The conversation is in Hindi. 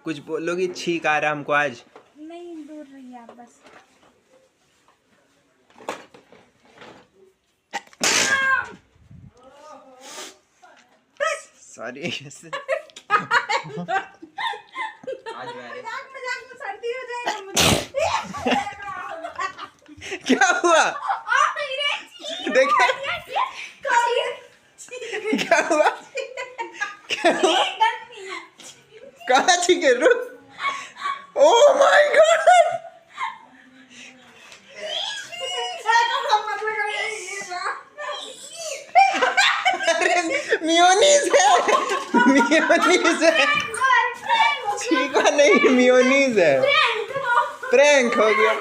कुछ बोलोगी? छींक आ रहा हमको आज। नहीं, दूर रहिए आप बस। सॉरी। मजाक में सर्दी हो जाएगा मुझे। क्या हुआ? देखे क्या हुआ? क्या हुआ? कहाँ छींके? रुक। Oh my God! अरे मियोनीज है, मियोनीज है। छींका नहीं, मियोनीज है। प्रैंक हो गया।